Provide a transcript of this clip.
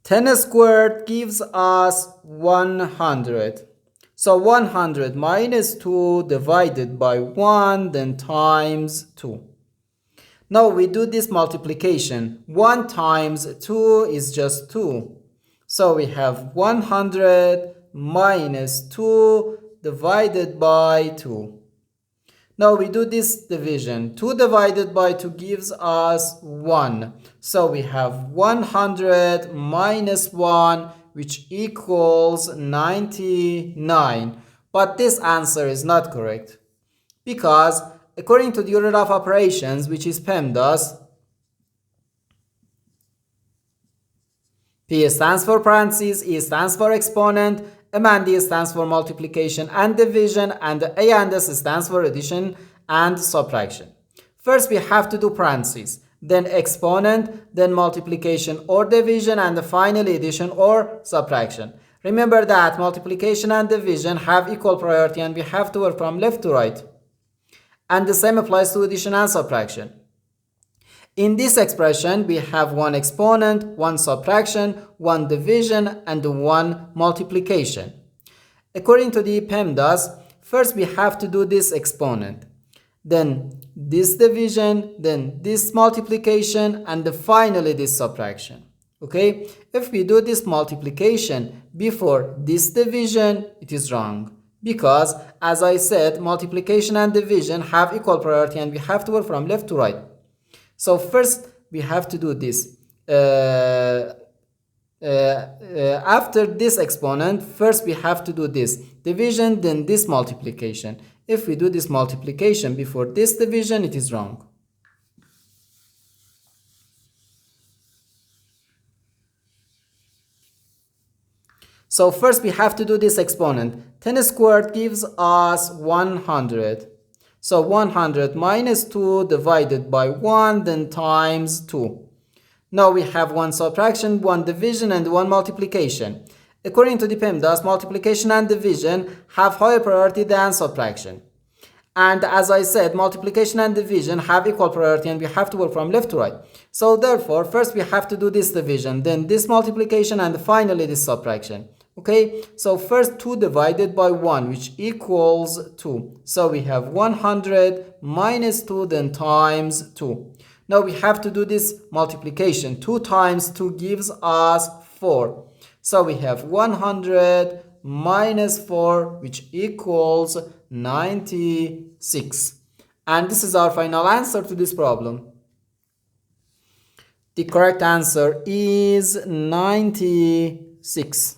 10 squared gives us 100. So 100 minus 2 divided by 1, then times 2. Now we do this multiplication. 1 times 2 is just 2. So we have 100 minus 2 divided by 2. Now we do this division. 2 divided by 2 gives us 1. So we have 100 minus 1, which equals 99. But this answer is not correct, because according to the order of operations, which is PEMDAS, P stands for parentheses, E stands for exponent, M and D stands for multiplication and division, and A and S stands for addition and subtraction. First we have to do parentheses, then exponent, then multiplication or division, and finally addition or subtraction. Remember that multiplication and division have equal priority and we have to work from left to right. And the same applies to addition and subtraction. In this expression, we have one exponent, one subtraction, one division, and one multiplication. According to the PEMDAS, first we have to do this exponent, then this division, then this multiplication, and finally this subtraction. Okay? If we do this multiplication before this division, it is wrong, because as I said, multiplication and division have equal priority and we have to work from left to right. So first we have to do this. After this exponent, first we have to do this division, then this multiplication. If we do this multiplication before this division, it is wrong. So first we have to do this exponent. 10 squared gives us 100. So 100 minus 2 divided by 1, then times 2. Now we have one subtraction, one division, and one multiplication. According to the PEMDAS, multiplication and division have higher priority than subtraction. And as I said, multiplication and division have equal priority and we have to work from left to right. So therefore, first we have to do this division, then this multiplication, and finally this subtraction. Okay, so first 2 divided by 1, which equals 2. So we have 100 minus 2, then times 2. Now we have to do this multiplication. 2 times 2 gives us 4. So we have 100 minus 4, which equals 96. And this is our final answer to this problem. The correct answer is 96.